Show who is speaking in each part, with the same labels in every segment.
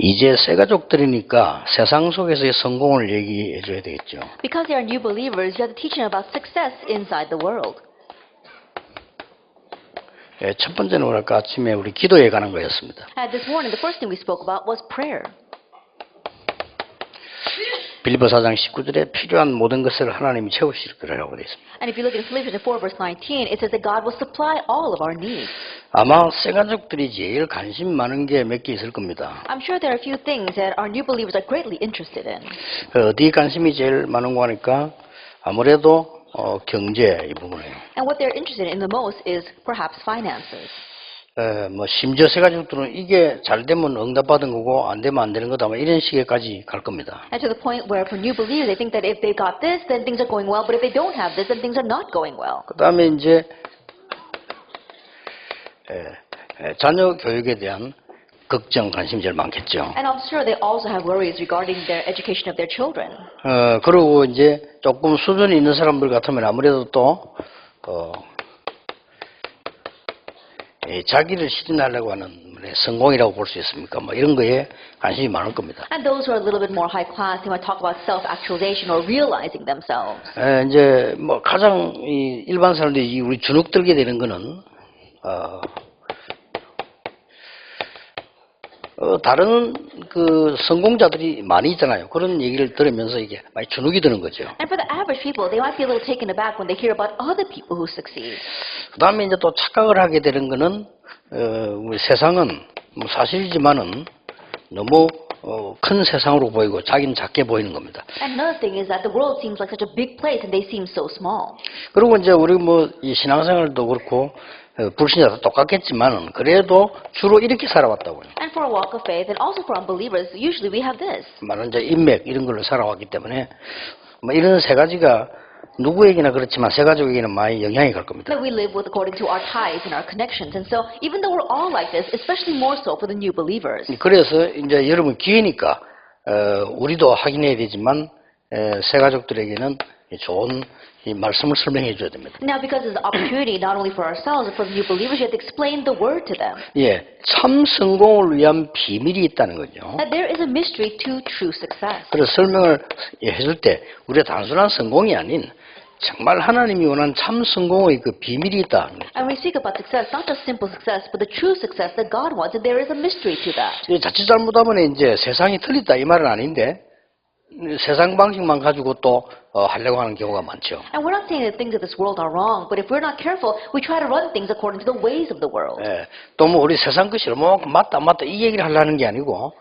Speaker 1: 이제 새 가족들이니까 세상 속에서의 성공을 얘기해 줘야 되겠죠.
Speaker 2: Because they are new believers, you have to teach them about success inside the world.
Speaker 1: 예, 첫 번째는 뭐랄까 아침에 우리 기도에 관한 거였습니다.
Speaker 2: This morning, the first thing we spoke about was prayer.
Speaker 1: 빌립보 4장 19절에 필요한 모든 것을 하나님이 채우실 거라고 되어 있습니다.
Speaker 2: And if you look at Philippians 4 verse 19, it says that God will supply all of our needs.
Speaker 1: 아마 새 가족들이 제일 관심 많은 게 몇 개 있을 겁니다.
Speaker 2: I'm sure there are a few things that our new believers are greatly interested in.
Speaker 1: 어디 관심이 제일 많은 거 하니까 아무래도 경제 이 부분이에요.
Speaker 2: And what they're interested in the most is perhaps finances.
Speaker 1: 뭐 심지어 새 가족들은 이게 잘 되면 응답받은 거고 안 되면 안 되는 거다 뭐 이런 식에까지 갈 겁니다.
Speaker 2: And to the point where for new believers, they think that if they got this, then things are going well. But if they don't have this, then things are not going well.
Speaker 1: 그다음에 이제 자녀 교육에 대한 걱정 관심이 제일 많겠죠.
Speaker 2: And I'm sure they also have worries regarding their education of their children.
Speaker 1: 그리고 이제 조금 수준이 있는 사람들 같으면 아무래도 또 자기를 실현하려고 하는 성공이라고 볼 수 있습니까? 뭐 이런 거에 관심이 많을 겁니다.
Speaker 2: And those who are a little bit more high class, they might talk about self-actualization or realizing themselves.
Speaker 1: 이제 뭐 가장 일반 사람들이 우리 주눅 들게 되는 거는 다른 그 성공자들이 많이 있잖아요. 그런 얘기를 들으면서 이게 많이 주눅이 드는 거죠.
Speaker 2: And for the average people, they might be a little taken aback when they hear about other people who succeed.
Speaker 1: 그다음에 이제 또 착각을 하게 되는 거는 우리 세상은 뭐 사실이지만은 너무 큰 세상으로 보이고 자기는 작게 보이는 겁니다.
Speaker 2: And another thing is that the world seems like such a big place and they seem so small.
Speaker 1: 그리고 이제 우리 뭐 이 신앙생활도 그렇고 불신자도 똑같겠지만은 그래도 주로 이렇게 살아왔다고요.
Speaker 2: And for a walk of faith and also for unbelievers, usually we have this.
Speaker 1: 많은 이제 인맥 이런 걸로 살아왔기 때문에 뭐 이런 세 가지가 누구에게나 그렇지만 세 가족에게는 많이 영향이 갈 겁니다.
Speaker 2: That we live with according to our ties and our connections. And so even though we're all like this, especially more so for the new believers.
Speaker 1: 그래서 이제 여러분 기회니까 우리도 확인해야 되지만 세 가족들에게는 좋은 이 말씀을 설명해 줘야 됩니다.
Speaker 2: Now because it's an opportunity not only for ourselves but for the new believers, you have to explain the word to them.
Speaker 1: 예, 참 성공을 위한 비밀이 있다는 거죠.
Speaker 2: That there is a mystery to true success.
Speaker 1: 그래서 설명을 해줄 때 우리가 단순한 성공이 아닌 정말 하나님이 원하는 참 성공의 그 비밀이 있다.
Speaker 2: And we speak about success, not just simple success, but the true success that God wants, and there is a mystery to that.
Speaker 1: 자칫 잘못하면 이제 세상이 틀리다 이 말은 아닌데 세상 방식만 가지고 또 하려고 하는 경우가 많죠.
Speaker 2: And we're not saying that things of this world are wrong, but if we're not careful, we try to run things according to the ways of the world.
Speaker 1: 예, 또 뭐 우리 세상 것이 얼마만큼 맞다 안 맞다 이 얘기를 하려는 게 아니고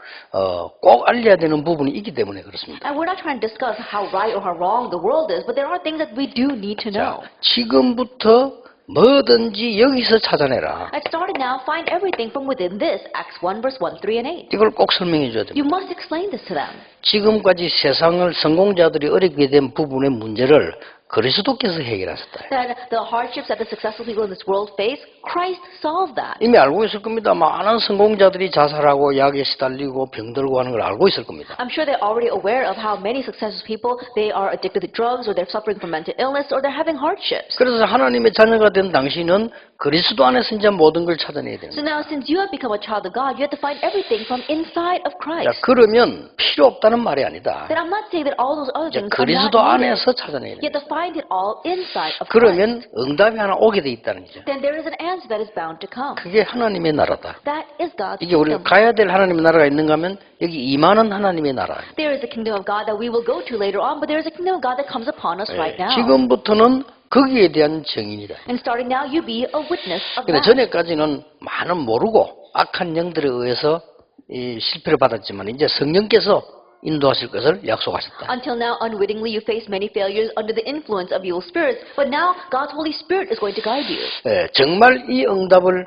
Speaker 1: 꼭 알려야 되는 부분이 있기 때문에 그렇습니다.
Speaker 2: And we're not trying to discuss how right or how wrong the world is, but there are things that we do need to know.
Speaker 1: 자, 지금부터 뭐든지 여기서 찾아내라.
Speaker 2: And starting now, find everything from within this, Acts 1 verse 1, 3, and 8.
Speaker 1: 이걸 꼭 설명해 줘야 됩니다.
Speaker 2: You must explain this to them.
Speaker 1: 지금까지 세상을 성공자들이 어렵게 된 부분의 문제를 그리스도께서 해결하셨다.
Speaker 2: That the hardships that the successful people in this world face, Christ solved that.
Speaker 1: 이미 알고 있을 겁니다. 많은 성공자들이 자살하고 약에 시달리고 병들고 하는 걸 알고 있을 겁니다.
Speaker 2: I'm sure they're already aware of how many successful people, they are addicted to drugs, or they're suffering from mental illness, or they're having hardships.
Speaker 1: 그래서 하나님의 자녀가 된 당신은 그리스도 안에서 이제 모든 걸 찾아내야 됩니다.
Speaker 2: So now, since you have become a child of God, you have to find everything from inside of
Speaker 1: 자,
Speaker 2: Christ.
Speaker 1: 그러면 필요 없다는 말이 아니다.
Speaker 2: Then I'm not saying that all those other
Speaker 1: 이제
Speaker 2: things are
Speaker 1: 그리스도
Speaker 2: not needed.
Speaker 1: 안에서 찾아내야
Speaker 2: You have
Speaker 1: 됩니다.
Speaker 2: to find it all inside of
Speaker 1: 그러면
Speaker 2: Christ.
Speaker 1: 응답이 하나 오게 돼 있다는 거죠.
Speaker 2: Then there is an answer that is bound to come.
Speaker 1: 그게 하나님의 나라다.
Speaker 2: That is God's
Speaker 1: 이게 우리가
Speaker 2: kingdom.
Speaker 1: 가야 될 하나님의 나라가 있는가 하면 여기 임하는 하나님의 나라.
Speaker 2: There is a kingdom of God that we will go to later on, but there is a kingdom of God that comes upon us right now.
Speaker 1: 지금부터는 거기에 대한 증인이다.
Speaker 2: And starting now, you be a witness of
Speaker 1: 근데
Speaker 2: that.
Speaker 1: 전에까지는 많은 모르고 악한 영들에 의해서 이 실패를 받았지만 이제 성령께서 인도하실 것을 약속하셨다.
Speaker 2: Until now, unwittingly, you face many failures under the influence of evil spirits, but now God's Holy Spirit is going to guide you.
Speaker 1: 정말 이 응답을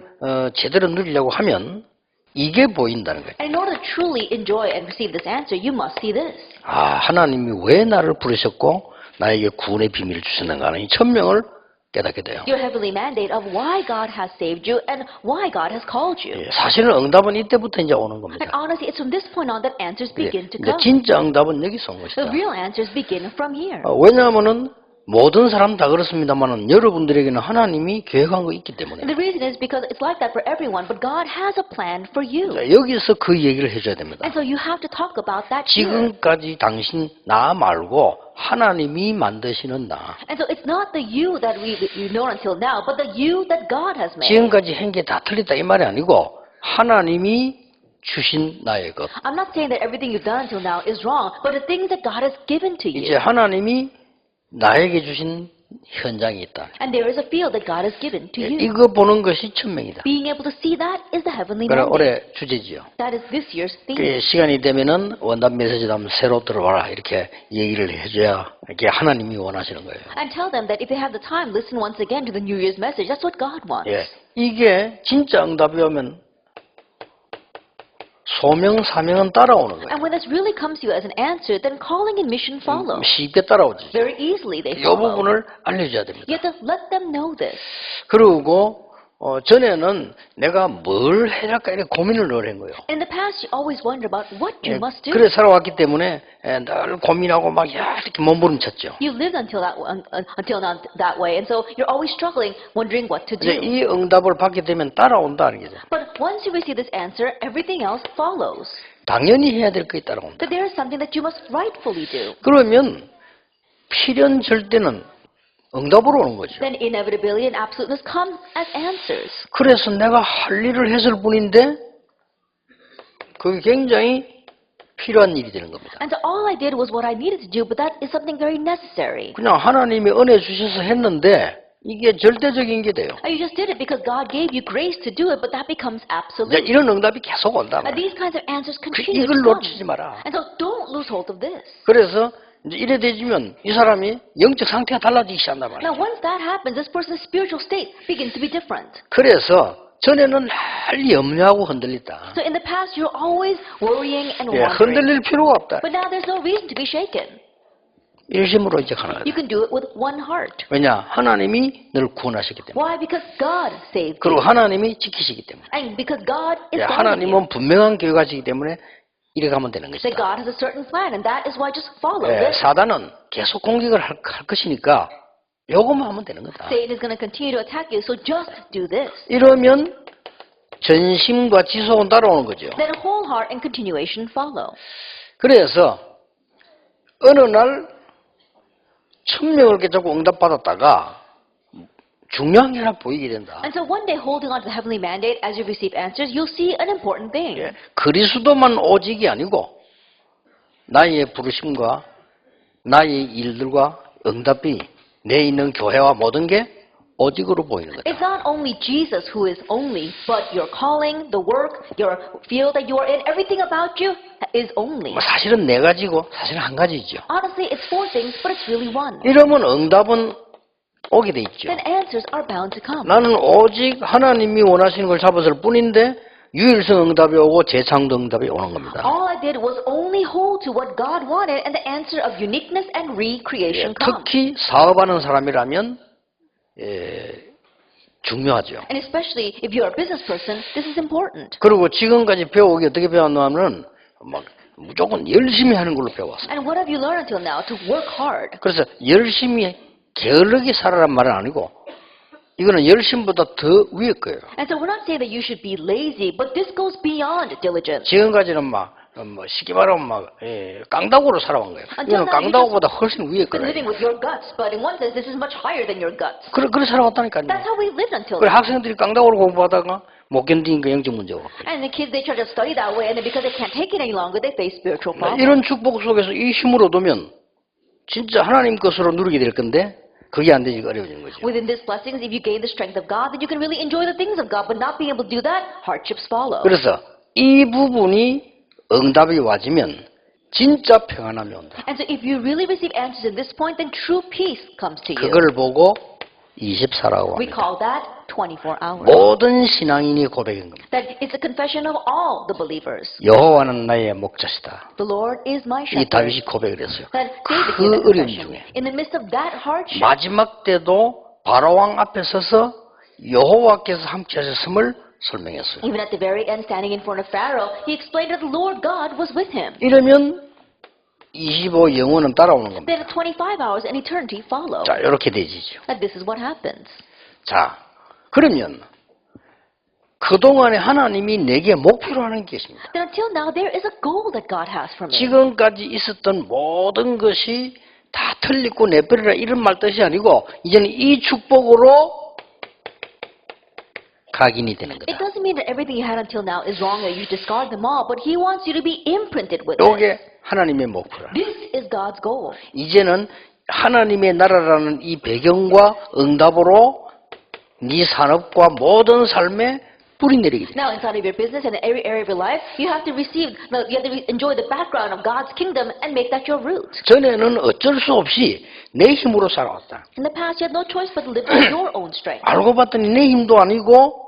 Speaker 1: 제대로 누리려고 하면 이게 보인다는 거예요.
Speaker 2: And in order to truly enjoy and receive this answer, you must see this.
Speaker 1: 아, 하나님이 왜 나를 부르셨고 나에게 구원의 비밀을 주셨는가 하는 이 천명을 깨닫게 돼요.
Speaker 2: Your heavenly mandate of why God has saved you and why God has called you.
Speaker 1: 사실은 응답은 이때부터 이제 오는 겁니다.
Speaker 2: And honestly, it's from this point on that answers begin to
Speaker 1: 이제
Speaker 2: come.
Speaker 1: 진짜 응답은 여기서 온
Speaker 2: The
Speaker 1: 것이다.
Speaker 2: real answers begin from here.
Speaker 1: 왜냐하면은 모든 사람 다 그렇습니다만은 여러분들에게는 하나님이 계획한 거 있기 때문에
Speaker 2: And the reason is because it's like that for everyone, but God has a plan for you.
Speaker 1: 자, 여기서 그 얘기를 해줘야 됩니다.
Speaker 2: And so you have to talk about that here.
Speaker 1: 지금까지 당신 나 말고 하나님이 만드시는 나.
Speaker 2: And so it's not the you that you know until now, but the you that God has made.
Speaker 1: 지금까지 한 게 다 틀렸다 이 말이 아니고 하나님이 주신 나의 것.
Speaker 2: I'm not saying that everything you've done until now is wrong, but the things that God has given to
Speaker 1: 이제
Speaker 2: you.
Speaker 1: 하나님이 나에게 주신 현장이 있다.
Speaker 2: And there is a field that God has given to you.
Speaker 1: 이거 보는 것이 천명이다.
Speaker 2: Being able to see that is the heavenly
Speaker 1: 그래
Speaker 2: mandate.
Speaker 1: 올해 주제지요.
Speaker 2: That is this year's theme.
Speaker 1: 그 시간이 되면은 원답 메시지도 한번 새로 들어와라 이렇게 얘기를 해줘야 이게 하나님이 원하시는 거예요.
Speaker 2: And tell them that if they have the time, listen once again to the New Year's message. That's what God wants.
Speaker 1: 예, 이게 진짜 응답이 오면 소명 사명은 따라오는 거예요.
Speaker 2: And when this really comes to you as an answer, then calling and mission follow.
Speaker 1: 쉽게 따라오지.
Speaker 2: Very easily they
Speaker 1: 이
Speaker 2: follow.
Speaker 1: 부분을 알려줘야 됩니다.
Speaker 2: You have to let them know this.
Speaker 1: 그리고 전에는 내가 뭘 해야 할까 이렇게 고민을 늘 한 거예요.
Speaker 2: In the past, you always wonder about what you must do.
Speaker 1: 그래 살아왔기 때문에 늘 고민하고 막 이렇게 몸부림쳤죠.
Speaker 2: You lived until now that way, and so you're always struggling, wondering what to
Speaker 1: 이제
Speaker 2: do.
Speaker 1: 이 응답을 받게 되면 따라온다는 거죠.
Speaker 2: But once you receive this answer, everything else follows.
Speaker 1: 당연히 해야 될 것이 따라온다.
Speaker 2: That there is something that you must rightfully do.
Speaker 1: 그러면 필연절대는 응답으로 오는 거죠.
Speaker 2: Then inevitability and absoluteness come as answers.
Speaker 1: 그래서 내가 할 일을 했을 뿐인데 그게 굉장히 필요한 일이 되는 겁니다.
Speaker 2: And so all I did was what I needed to do, but that is something very necessary.
Speaker 1: 그냥 하나님이 은혜 주셔서 했는데 이게 절대적인 게 돼요.
Speaker 2: And you just did it because God gave you grace to do it, but that becomes
Speaker 1: 이제
Speaker 2: absolute.
Speaker 1: 이런 응답이 계속 온다.
Speaker 2: And these kinds of answers continue
Speaker 1: 이걸
Speaker 2: to come.
Speaker 1: 놓치지 마라.
Speaker 2: And so don't lose hold of this.
Speaker 1: 그래서 이제 이래 되지면 이 사람이 영적 상태가 달라지기 시작한단
Speaker 2: Now,
Speaker 1: 말이에요.
Speaker 2: once that happens, this person's spiritual state begins to be different.
Speaker 1: 그래서 전에는 늘 염려하고 흔들렸다.
Speaker 2: So in the past, you're always worrying and
Speaker 1: 예,
Speaker 2: wondering.
Speaker 1: 흔들릴 필요가 없다.
Speaker 2: But now there's no reason to be shaken.
Speaker 1: 일심으로 이제 가는
Speaker 2: You
Speaker 1: 거다.
Speaker 2: can do it with one heart.
Speaker 1: 왜냐? 하나님이 늘 구원하시기 때문에.
Speaker 2: Why? Because God saved
Speaker 1: 그리고
Speaker 2: you.
Speaker 1: 하나님이 지키시기 때문에.
Speaker 2: And because God is
Speaker 1: 예,
Speaker 2: guiding you.
Speaker 1: 하나님은 분명한 계획하시기 때문에 이래 가면 되는
Speaker 2: That
Speaker 1: 것이다.
Speaker 2: God has a certain plan, and that is why just follow
Speaker 1: 예,
Speaker 2: this.
Speaker 1: 사단은 계속 공격을 할 것이니까 요것만 하면 되는 거다.
Speaker 2: Satan is going to continue to attack you, so just do this.
Speaker 1: 이러면 전심과 지속은 따라오는 거죠.
Speaker 2: Then whole heart and continuation follow.
Speaker 1: 그래서 어느 날 천명을 깨닫고 응답받았다가 중요한 게 하나 보이게 된다.
Speaker 2: And so one day, holding on to the heavenly mandate as you receive answers, you'll see an important thing.
Speaker 1: 예, 그리스도만 오직이 아니고 나의 부르심과 나의 일들과 응답이 내 있는 교회와 모든 게 오직으로 보이는 거다.
Speaker 2: It's not only Jesus who is only, but your calling, the work, your field that you are in, everything about you is only.
Speaker 1: 뭐 사실은 네 가지고 사실은 한 가지죠.
Speaker 2: Honestly, it's four things, but it's really one.
Speaker 1: 이러면 응답은 오게 돼 있죠.
Speaker 2: Then answers are bound to come.
Speaker 1: 나는 오직 하나님이 원하시는 걸 잡았을 뿐인데 유일성 응답이 오고 재창도 응답이 오는 겁니다.
Speaker 2: All I did was only hold to what God wanted, and the answer of uniqueness and recreation comes.
Speaker 1: 특히 사업하는 사람이라면 중요하죠.
Speaker 2: And especially if you're a business person, this is important.
Speaker 1: 그리고 지금까지 배우기 어떻게 배웠냐면 막 무조건 열심히 하는 걸로 배웠어요.
Speaker 2: And what have you learned until now? To work hard.
Speaker 1: 그래서 열심히 게을르게 살아란 말은 아니고 이거는 열심보다 더 위에 거예요.
Speaker 2: And so we're not saying that you should be lazy, but this goes beyond diligence.
Speaker 1: 지금까지는 쉽게 말하면 깡다구로 살아온 거예요. 이거는 깡다구보다 훨씬 위에
Speaker 2: Been
Speaker 1: 거예요.
Speaker 2: living with your guts, but in one sense, this is much higher than your guts.
Speaker 1: 그래 살아왔다니까요.
Speaker 2: That's how we lived until
Speaker 1: 그래
Speaker 2: now.
Speaker 1: 학생들이 깡다구로 공부하다가 못 견디니까 영적 문제가 왔어요.
Speaker 2: And the kids, they try to study that way, and then because they can't take it any longer, they face spiritual problems.
Speaker 1: 이런 축복 속에서 이 힘을 얻으면 진짜 하나님 것으로 누리게 될 건데 그게 안 되니까 어려워지는 거죠.
Speaker 2: Within these blessings, if you gain the strength of God, then you can really enjoy the things of God, but not being able to do that, hardships follow.
Speaker 1: 그래서 이 부분이 응답이 와지면 진짜 평안함이 온다.
Speaker 2: And so if you really receive answers in this point, then true peace comes to you.
Speaker 1: 그걸 보고 24라고
Speaker 2: We
Speaker 1: 합니다.
Speaker 2: call that 24 hours.
Speaker 1: 모든 신앙인이 고백한 겁니다.
Speaker 2: That it's a confession of all the believers.
Speaker 1: 여호와는 나의 목자시다.
Speaker 2: The Lord is my
Speaker 1: 이
Speaker 2: shepherd.
Speaker 1: 다윗이 고백을 했어요.
Speaker 2: That David
Speaker 1: 그
Speaker 2: gave that
Speaker 1: 어려움
Speaker 2: confession.
Speaker 1: 중에
Speaker 2: In the midst of that hardship,
Speaker 1: 마지막 때도 바로왕 앞에 서서 여호와께서 함께 하셨음을 설명했어요.
Speaker 2: even at the very end, standing in front of Pharaoh, he explained that the Lord God was with him.
Speaker 1: 이러면 25 영원은 따라오는 겁니다.
Speaker 2: then 25 hours and eternity follow.
Speaker 1: 자, 이렇게 되지죠.
Speaker 2: And this is what happens.
Speaker 1: 자, 그러면 그동안에 하나님이 내게 목표로 하는 게 있습니다.
Speaker 2: Then until now, there is a goal that God has for me.
Speaker 1: 지금까지 있었던 모든 것이 다 틀리고 내버리라 이런 말 뜻이 아니고 이제는 이 축복으로 각인이 되는
Speaker 2: It
Speaker 1: 거다.
Speaker 2: doesn't mean that everything you had until now is wrong and you discard them all, but He wants you to be imprinted with it.
Speaker 1: 이게 하나님의 목표라.
Speaker 2: This is God's goal.
Speaker 1: 이제는 하나님의 나라라는 이 배경과 응답으로 네 산업과 모든 삶에 뿌리 내리게 돼.
Speaker 2: Now, inside of your business and in every area of your life, you have to enjoy the background of God's kingdom and make that your root.
Speaker 1: 전에는 어쩔 수 없이 내 힘으로 살아왔다.
Speaker 2: In the past, you had no choice but to live by your own strength.
Speaker 1: 알고 봤더니 내 힘도 아니고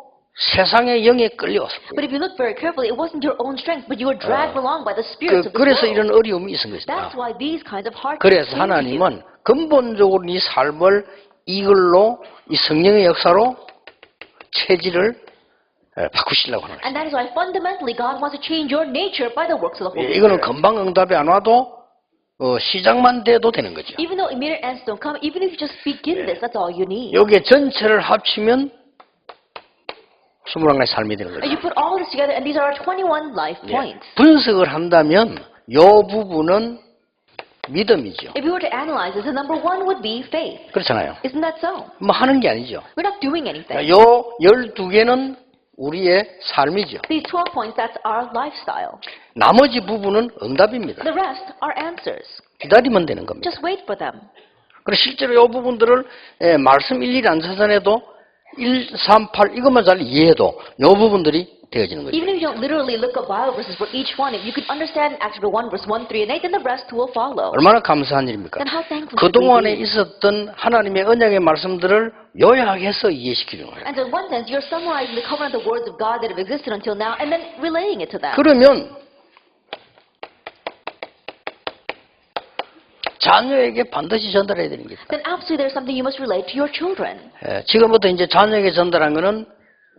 Speaker 1: 세상의 영에 끌려왔을 거예요.
Speaker 2: But if you look very carefully, it wasn't your own strength, but you were dragged along by the spirits of the
Speaker 1: 그래서
Speaker 2: world.
Speaker 1: 이런 어려움이 있은 것이다.
Speaker 2: That's why these kinds of hardships
Speaker 1: 그래서
Speaker 2: came to you.
Speaker 1: 하나님은 근본적으로 네 삶을 이걸로 이 성령의 역사로 체질을 바꾸시려고 하는 거예요.
Speaker 2: And that is why fundamentally God wants to change your nature by the works of the Holy
Speaker 1: 이거는
Speaker 2: Spirit.
Speaker 1: 금방 응답이 안 와도 시작만 돼도 되는 거죠.
Speaker 2: Even though immediate answers don't come, even if you just begin this, that's all you need.
Speaker 1: 여기에 전체를 합치면 21가지 삶이 되는
Speaker 2: And
Speaker 1: 거죠.
Speaker 2: you put all this together, and these are our 21 life points.
Speaker 1: 분석을 한다면 이 부분은 믿음이죠.
Speaker 2: If we were to analyze this, the number one would be faith.
Speaker 1: 그렇잖아요.
Speaker 2: Isn't that so?
Speaker 1: 뭐 하는 게 아니죠.
Speaker 2: We're not doing anything.
Speaker 1: 요 12개는 우리의 삶이죠.
Speaker 2: These 12 points, that's our lifestyle.
Speaker 1: 나머지 부분은 응답입니다.
Speaker 2: The rest are answers.
Speaker 1: 기다리면 되는 겁니다.
Speaker 2: Just wait for them.
Speaker 1: 그리고 실제로 이 부분들을 말씀 일일이 안 찾아내도 1, 3, 8 이것만 잘 이해해도 이 부분들이 되어지는 거죠.
Speaker 2: Even if you don't literally look up Bible verses for each one, if you could understand Acts 1, verse 1, 3, and 8, then the rest will follow.
Speaker 1: 얼마나 감사한 일입니까?
Speaker 2: Then how thankful should we
Speaker 1: 그동안에
Speaker 2: be?
Speaker 1: 있었던 하나님의 언약의 말씀들을 요약해서 이해시키는 거예요.
Speaker 2: And so in one sense, you're summarizing the covenant of the words of God that have existed until now, and then relaying it to them.
Speaker 1: 그러면 자녀에게 반드시 전달해야 되는 게 있다.
Speaker 2: Then absolutely there's something you must relate to your children.
Speaker 1: 지금부터 이제 자녀에게 전달한 거는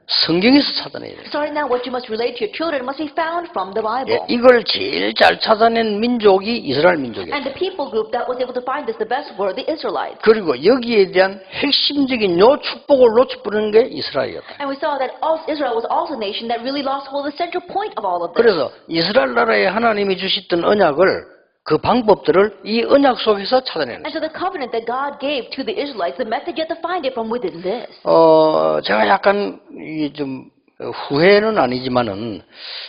Speaker 1: 성경에서 찾아내야 돼요.
Speaker 2: Starting now, what you must relate to your children must be found from the Bible.
Speaker 1: 이걸 제일 잘 찾아낸 민족이 이스라엘 민족이에요.
Speaker 2: And the people group that was able to find this the best were the Israelites.
Speaker 1: 그리고 여기에 대한 핵심적인 요 축복을 놓쳐버리는 게 이스라엘이었다.
Speaker 2: And we saw that Israel was also a nation that really lost hold of the central point of all of this.
Speaker 1: 그래서 이스라엘 나라에 하나님이 주셨던 언약을 그 방법들을 이 언약 속에서 찾아내는
Speaker 2: And
Speaker 1: 거죠.
Speaker 2: so the covenant that God gave to the Israelites, the method you have to find it from within this.
Speaker 1: 제가 약간 좀 후회는 아니지만은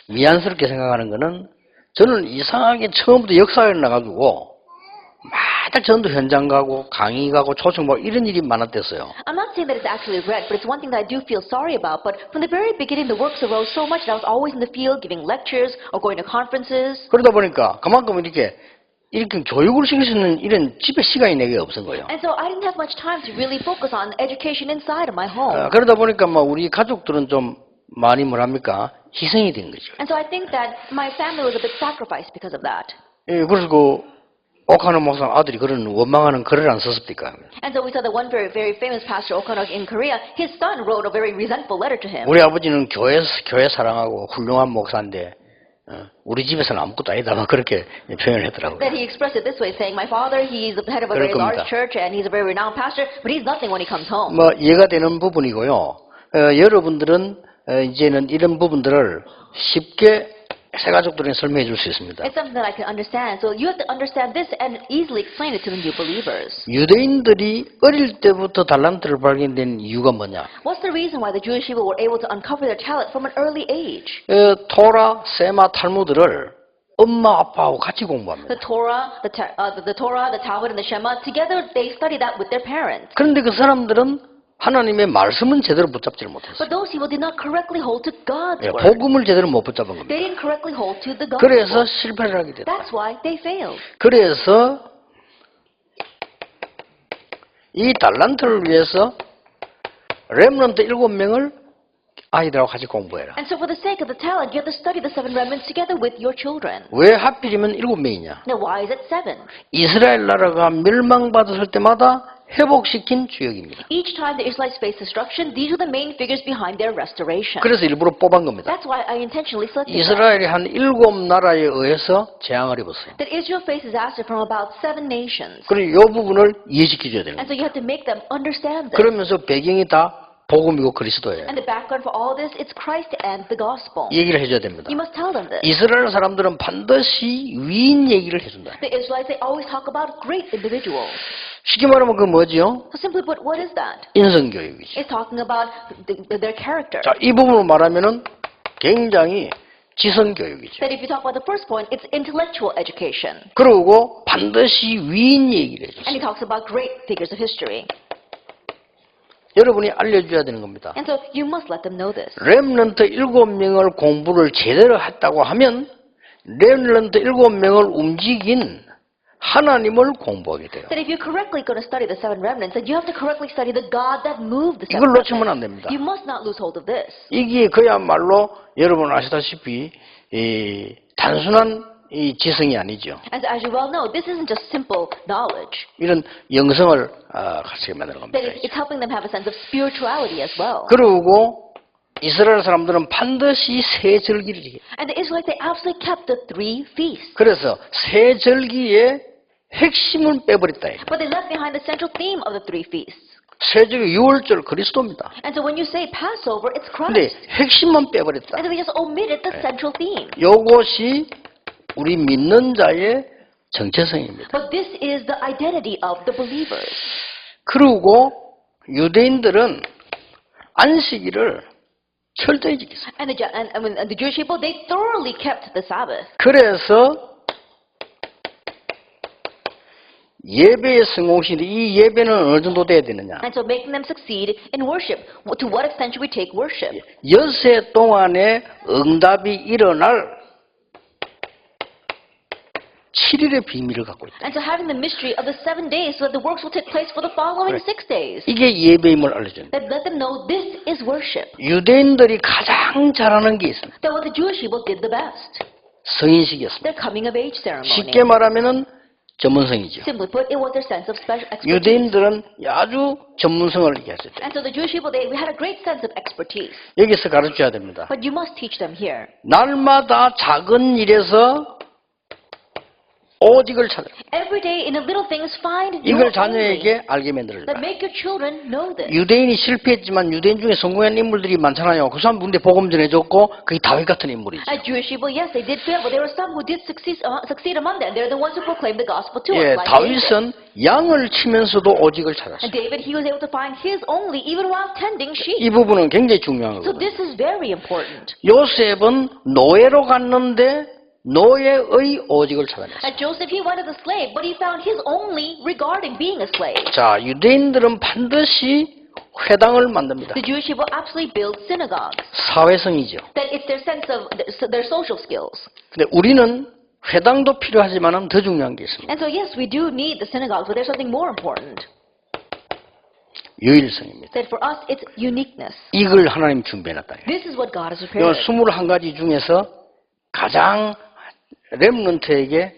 Speaker 1: 미안스럽게 생각하는 거는 저는 이상하게 처음부터 역사에 나가지고 마다 전도 현장 가고 강의 가고 초청 가고 이런 일이 많았댔어요.
Speaker 2: I'm not saying that it's actually regret, but it's one thing that I do feel sorry about. But from the very beginning, the works arose so much that I was always in the field giving lectures or going to conferences.
Speaker 1: 그러다 보니까 그만큼 이렇게 교육을 시킬 수 있는 이런 집에 시간이 내게 없은 거예요.
Speaker 2: And so I didn't have much time to really focus on education inside of my home.
Speaker 1: 그러다 보니까 우리 가족들은 좀 많이 뭐랍니까 희생이 된 거죠.
Speaker 2: And so I think that my family was a bit sacrificed because of that.
Speaker 1: 그래서 오카노 목사 아들이 그런 원망하는 글을 안 썼습니까?
Speaker 2: And so we saw that one very, very famous pastor, Okonok, in Korea, his son wrote a very resentful letter to him.
Speaker 1: 우리 아버지는 교회 사랑하고 훌륭한 목사인데 우리 집에서는 아무것도 아니다. 막 그렇게 표현을 했더라고요.
Speaker 2: That he expressed it this way, saying, my father, he's the head of a very
Speaker 1: 그럴 겁니다.
Speaker 2: large church and he's a very renowned pastor, but he's nothing when he comes home.
Speaker 1: 이해가 되는 부분이고요. 여러분들은 이제는 이런 부분들을 쉽게 새 가족들에게 설명해 줄 수 있습니다.
Speaker 2: It's something that I can understand. So you have to understand this and easily explain it to the new believers.
Speaker 1: 유대인들이 어릴 때부터 달란트를 발견된 이유가 뭐냐?
Speaker 2: What's the reason why the Jewish people were able to uncover their talent from an early age?
Speaker 1: 토라, 세마, 탈무드를 엄마, 아빠하고 같이 공부합니다.
Speaker 2: The Torah, the Talmud, and the Shema, together they study that with their parents.
Speaker 1: 그런데 그 사람들은 하나님의 말씀은 제대로 붙잡지를 못했어요.
Speaker 2: But those people did not correctly hold to God's word.
Speaker 1: 복음을 제대로 못 붙잡은 겁니다.
Speaker 2: They didn't correctly hold to the gospel.
Speaker 1: 그래서 실패를 하게 됐다.
Speaker 2: That's why they failed.
Speaker 1: 그래서 이 달란트를 위해서 렘넌트 7명을 아이들하고 같이 공부해라.
Speaker 2: And so for the sake of the talent, you have to study the 7 remnants together with your children.
Speaker 1: 왜 하필이면 7명이냐?
Speaker 2: Now why is it 7?
Speaker 1: 이스라엘 나라가 멸망받았을 때마다 회복시킨 주역입니다.
Speaker 2: Each time the Israelites faced destruction, these were the main figures behind their restoration.
Speaker 1: 그래서 일부러 뽑은 겁니다.
Speaker 2: That's why I intentionally selected them.
Speaker 1: 이스라엘이 한 7나라에 의해서 재앙을 입었어요.
Speaker 2: That Israel faced disaster from about 7 nations.
Speaker 1: 그리고 이 부분을 이해시켜줘야 되는
Speaker 2: And
Speaker 1: 거예요.
Speaker 2: so you have to make them understand this.
Speaker 1: 그러면서 배경이 다 복음이고 그리스도예요.
Speaker 2: And the background for all this, it's Christ and the gospel.
Speaker 1: 이 얘기를 해줘야 됩니다.
Speaker 2: You must tell them this.
Speaker 1: 이스라엘 사람들은 반드시 위인 얘기를 해준다.
Speaker 2: The Israelites, they always talk about great individuals.
Speaker 1: 쉽게 말하면 그 뭐지요?
Speaker 2: So simply put, what is that?
Speaker 1: 인성교육이죠.
Speaker 2: It's talking about their character.
Speaker 1: 자, 이 부분을 말하면은 굉장히 지성교육이죠.
Speaker 2: That if you talk about the first point, it's intellectual education.
Speaker 1: 그리고 반드시 위인 얘기를 해줬어요.
Speaker 2: And he talks about great figures of history.
Speaker 1: 여러분이 알려줘야 되는 겁니다.
Speaker 2: And so you must let them know this.
Speaker 1: 렘넌트 7명을 공부를 제대로 했다고 하면 렘넌트 7명을 움직인 하나님을 공부하게 돼요.
Speaker 2: That if you're correctly going to study the 7 remnants, that you have to correctly study the God that moved the 7
Speaker 1: 이걸 놓치면 안
Speaker 2: remnants.
Speaker 1: 됩니다.
Speaker 2: You must not lose hold of this.
Speaker 1: 이게 그야말로 여러분 아시다시피 이 단순한 이 지성이 아니죠.
Speaker 2: And so as you well know, this isn't just simple knowledge.
Speaker 1: 이런 영성을 같이 만드는 겁니다.
Speaker 2: That it's helping them have a sense of spirituality as well.
Speaker 1: 그리고 이스라엘 사람들은 반드시 세 절기를 지켜요.
Speaker 2: And the Israelites, they absolutely kept the 3 feasts.
Speaker 1: 그래서 세 절기의 핵심을 빼버렸다.
Speaker 2: But they left behind the central theme of the 3 feasts.
Speaker 1: 세절기 6월절 그리스도입니다.
Speaker 2: And so when you say Passover, it's
Speaker 1: 근데
Speaker 2: Christ.
Speaker 1: 핵심만 빼버렸다.
Speaker 2: And so they just omitted the central theme.
Speaker 1: 요것이 우리 믿는 자의 정체성입니다.
Speaker 2: But this is the identity of the believers.
Speaker 1: 그리고 유대인들은 안식일을 철저히 지켰어요.
Speaker 2: And the Jewish people, they thoroughly kept the Sabbath.
Speaker 1: 그래서 예배의 성공시 이 예배는 어느 정도 돼야 되느냐?
Speaker 2: And so making them succeed in worship. To what extent should we take worship?
Speaker 1: 엿새 동안에 응답이 일어날 7일의 비밀을 갖고 있다.
Speaker 2: And so having the mystery of the 7 days so that the works will take place for the following 6 days.
Speaker 1: 이게 예배임을 알려줍니다.
Speaker 2: That let them know this is worship.
Speaker 1: 유대인들이 가장 잘하는 게 있습니다.
Speaker 2: That what the Jewish people did the best.
Speaker 1: 성인식이었습니다.
Speaker 2: Their coming of age ceremony.
Speaker 1: 쉽게 말하면은 전문성이죠.
Speaker 2: Simply put, it was their sense of special expertise.
Speaker 1: 유대인들은 아주 전문성을 얘기했을 때
Speaker 2: And so the Jewish people, they had a great sense of expertise.
Speaker 1: 여기서 가르쳐야 됩니다.
Speaker 2: But you must teach them here.
Speaker 1: 날마다 작은 일에서 오직을 찾아라.
Speaker 2: Every day in the little things find your
Speaker 1: 이걸
Speaker 2: only.
Speaker 1: 자녀에게 알게 만들어라.
Speaker 2: That make your children know this.
Speaker 1: 유대인이 실패했지만 유대인 중에 성공한 인물들이 많잖아요. 그 사람들한테 복음 전해줬고 그게 다윗 같은 인물이죠.
Speaker 2: As Jewish people, yes, they did fail, but there were some who did succeed among them. They're the ones who proclaimed the gospel to
Speaker 1: 예,
Speaker 2: us. Like David.
Speaker 1: 다윗은 양을 치면서도 오직을 찾았어요.
Speaker 2: And David, he was able to find his only, even while tending sheep.
Speaker 1: 이 부분은 굉장히 중요한
Speaker 2: So
Speaker 1: 거거든요.
Speaker 2: this is very important.
Speaker 1: 요셉은 노예로 갔는데 노예의 오직을 찾아냈어요.
Speaker 2: As Joseph, he wanted a slave, but he found his only regarding being a slave.
Speaker 1: 자, 유대인들은 반드시 회당을 만듭니다.
Speaker 2: The Jewish people absolutely build synagogues.
Speaker 1: 사회성이죠.
Speaker 2: That it's their sense of their social skills.
Speaker 1: 근데 우리는 회당도 필요하지만은 더 중요한 게 있습니다.
Speaker 2: And so yes, we do need the synagogues, but there's something more important.
Speaker 1: 유일성입니다.
Speaker 2: That for us, it's uniqueness.
Speaker 1: 이걸 하나님 준비해놨다.
Speaker 2: This is what God has
Speaker 1: 이
Speaker 2: prepared.
Speaker 1: 21가지 중에서 가장 렘넌트에게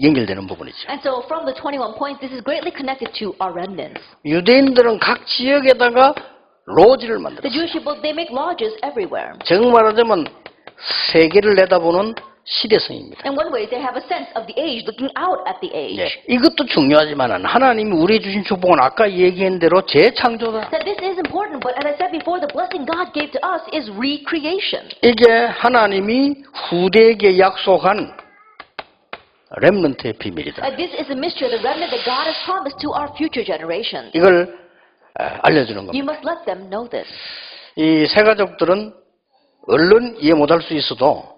Speaker 1: 연결되는 부분이죠.
Speaker 2: And so from the 21 points, this is greatly connected to our remnants.
Speaker 1: 유대인들은 각 지역에다가 로지를
Speaker 2: The
Speaker 1: 만들었어요.
Speaker 2: Jewish people, they make lodges everywhere.
Speaker 1: 정말 말하자면 세계를 내다보는 시대성입니다.
Speaker 2: In one way, they have a sense of the age, looking out at the age.
Speaker 1: 네, 이것도 중요하지만 하나님이 우리에게 주신 축복은 아까 얘기한 대로 재창조다.
Speaker 2: That this is important, but as I said before, the blessing God gave to us is recreation.
Speaker 1: 이게 하나님이 후대에게 약속한 렘넌트의 비밀이다.
Speaker 2: This is a mystery of the remnant that God has promised to our future generations.
Speaker 1: 이걸 알려주는
Speaker 2: You
Speaker 1: 겁니다.
Speaker 2: must let them know this.
Speaker 1: 이 새가족들은 얼른 이해 못할 수 있어도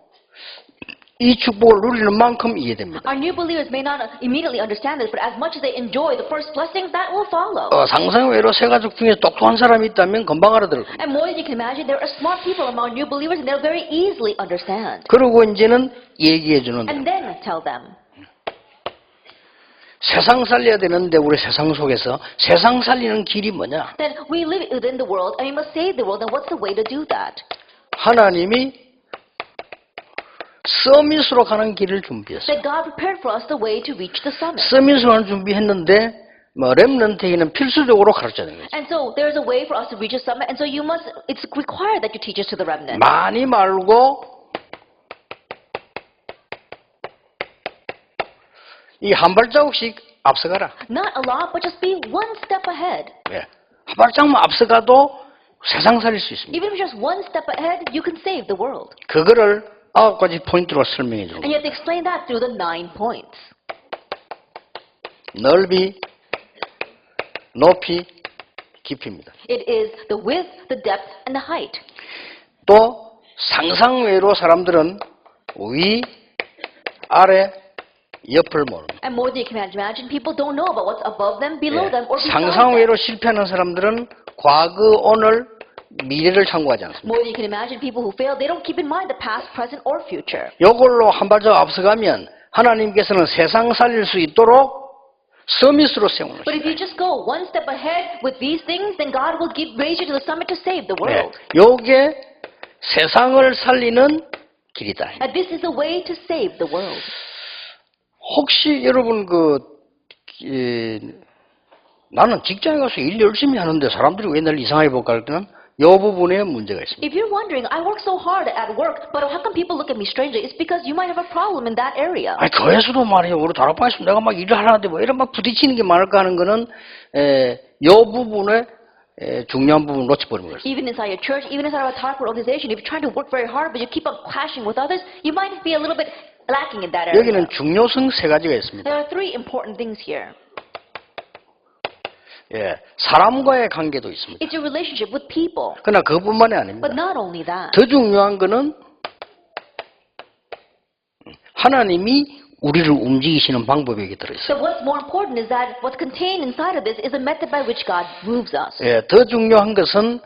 Speaker 1: 이 축복을 누리는 만큼 이해됩니다.
Speaker 2: Our new believers may not immediately understand this, but as much as they enjoy the first blessings, that will follow.
Speaker 1: 상상외로 새가족 중에 똑똑한 사람이 있다면 금방 알아들을 겁니다.
Speaker 2: And more than you can imagine, there are smart people among new believers, and they'll very easily understand.
Speaker 1: 그리고 이제는 얘기해 주는
Speaker 2: And then tell them.
Speaker 1: 세상 살려야 되는데 우리 세상 속에서 세상 살리는 길이 뭐냐?
Speaker 2: That we live within the world, and we must save the world, and what's the way to do that?
Speaker 1: 하나님이 서밋으로 가는 길을 준비했어요.
Speaker 2: That God prepared for us the way to reach the summit.
Speaker 1: 서밋으로 가는 준비했는데 렘넌트에게는 필수적으로 가르쳐야 되는 거죠.
Speaker 2: And so there's a way for us to reach a summit, and so it's required that you teach us to the remnant.
Speaker 1: 많이 말고 이 한 발자국씩 앞서가라.
Speaker 2: Not a lot, but just be one step ahead.
Speaker 1: 예. 한 발자국만 앞서가도 세상 살릴 수 있습니다.
Speaker 2: Even if you're just one step ahead, you can save the world.
Speaker 1: 그거를 9가지 포인트로 설명해 주는
Speaker 2: And you have to explain that through the 9 points.
Speaker 1: 넓이, 높이, 깊이입니다.
Speaker 2: It is the width, the depth, and the height.
Speaker 1: 또 상상 외로 사람들은 위, 아래, 옆을 모릅니다.
Speaker 2: And more than you can imagine, people don't know about what's above them, below them, or beside
Speaker 1: 상상
Speaker 2: them.
Speaker 1: 외로 실패하는 사람들은 과거, 오늘, 미래를 참고하지 않습니다.
Speaker 2: More than you can imagine, people who fail, they don't keep in mind the past, present, or future.
Speaker 1: 이걸로 한 발자국 앞서가면 하나님께서는 세상 살릴 수 있도록 서밋으로 세우는
Speaker 2: But if you just go one step ahead with these things, then God will raise you to the summit to save the world.
Speaker 1: 요게 세상을 살리는 길이다.
Speaker 2: And this is the way to save the world.
Speaker 1: 혹시 여러분 나는 직장에 가서 일 열심히 하는데 사람들이 왜 날 이상하게 볼까 할 때는 이 부분에 문제가 있습니다.
Speaker 2: If you're wondering, I work so hard at work, but how come people look at me strangely? It's because you might have a problem in that area.
Speaker 1: 아니 교회에서도 말이에요. 우리 다락방에서 내가 막 일을 하는데 뭐 이런 막 부딪히는 게 많을까 하는 거는 이 부분에 중요한 부분 놓쳐버리는 거예요.
Speaker 2: Even inside your church, even inside our Tarpur organization, if you're trying to work very hard, but you keep on clashing with others, you might be a little bit lacking in that area.
Speaker 1: 여기는 중요성 3가지가 있습니다.
Speaker 2: There are 3 important things here.
Speaker 1: 예, 사람과의 관계도 있습니다.
Speaker 2: It's your relationship with people.
Speaker 1: 그러나 그것뿐만이 아닙니다.
Speaker 2: But not only that.
Speaker 1: 더 중요한 거는 하나님이 우리를 움직이시는 방법이 여기 들어있어요.
Speaker 2: So what's more important is that what's contained inside of this is the method by which God moves us.
Speaker 1: 예, 더 중요한 것은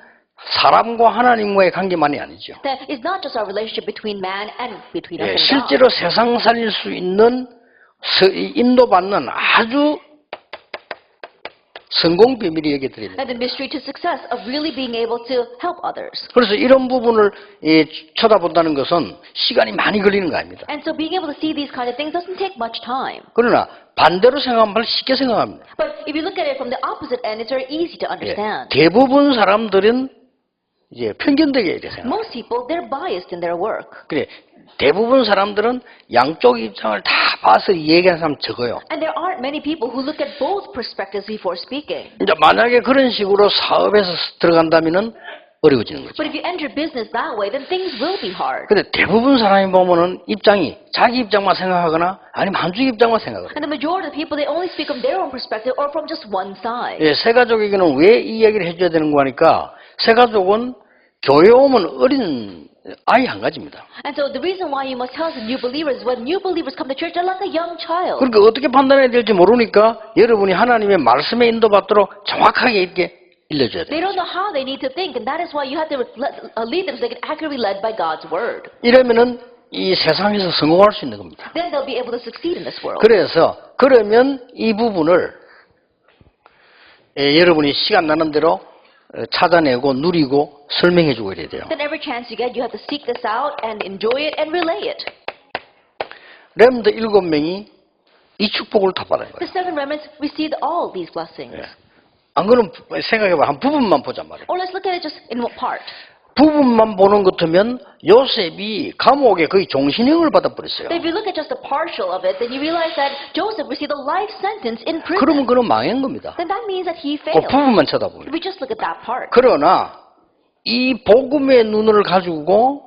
Speaker 1: 사람과 하나님과의 관계만이 아니죠.
Speaker 2: That is not just our relationship between man and between us
Speaker 1: 예,
Speaker 2: and God.
Speaker 1: 실제로 세상 살릴 수 있는 인도받는 아주 성공 비밀이 여기 들어있습니다.
Speaker 2: And the mystery to success of really being able to help others.
Speaker 1: 그래서 이런 부분을 쳐다본다는 것은 시간이 많이 걸리는 거 아닙니다.
Speaker 2: And so being able to see these kind of things doesn't take much time.
Speaker 1: 그러나 반대로 생각하면 쉽게 생각합니다.
Speaker 2: But if you look at it from the opposite end, it's very easy to understand.
Speaker 1: 대부분 사람들은 이제 편견되게 이렇게 생각합니다.
Speaker 2: Most people, they're biased in their work.
Speaker 1: 그래, 대부분 사람들은 양쪽 입장을 다 봐서 얘기하는 사람 적어요.
Speaker 2: And there aren't many people who look at both perspectives before speaking.
Speaker 1: 이제 만약에 그런 식으로 사업에서 들어간다면은 어려워지는 거죠.
Speaker 2: But if you enter business that way, then things will be hard.
Speaker 1: 근데 대부분 사람이 보면은 입장이 자기 입장만 생각하거나 아니면 한쪽 입장만 생각하거나.
Speaker 2: And the majority of the people, they only speak from their own perspective or from just one side.
Speaker 1: 예, 새가족에게는 왜 이 이야기를 해줘야 되는 거 하니까 새가족은 교회 오면 어린 아이 한 가지입니다.
Speaker 2: And so the reason why you must tell the new believers, when new believers come to church, they're like a young child.
Speaker 1: 그러니까 어떻게 판단해야 될지 모르니까 여러분이 하나님의 말씀에 인도받도록 정확하게 이렇게 일러줘야
Speaker 2: They
Speaker 1: 돼요.
Speaker 2: don't know how they need to think, and that is why you have to lead them so they can accurately led by God's word.
Speaker 1: 이러면은 이 세상에서 성공할 수 있는 겁니다.
Speaker 2: Then they'll be able to succeed in this world.
Speaker 1: 그러면 이 부분을 여러분이 시간 나는 대로 찾아내고 누리고 설명해주고 이래야 돼요.
Speaker 2: Then every chance you get, you have to seek this out and enjoy it and relay it.
Speaker 1: 렘드 7명이 이 축복을 다 받은
Speaker 2: The
Speaker 1: 거예요.
Speaker 2: 7 remnants received all these blessings.
Speaker 1: 안 그러면 생각해봐. 한 부분만 보자 말이에요.
Speaker 2: Or let's look at it just in what part.
Speaker 1: 부분만 보는 것 같으면 요셉이 감옥에 거의 종신형을 받아버렸어요.
Speaker 2: If you look at just a partial of it, then you realize that Joseph received a life sentence in prison.
Speaker 1: 그러면 그는 망한 겁니다.
Speaker 2: Then that means that he
Speaker 1: 그
Speaker 2: failed.
Speaker 1: 부분만 쳐다보면.
Speaker 2: If we just look at that part.
Speaker 1: 그러나 이 복음의 눈을 가지고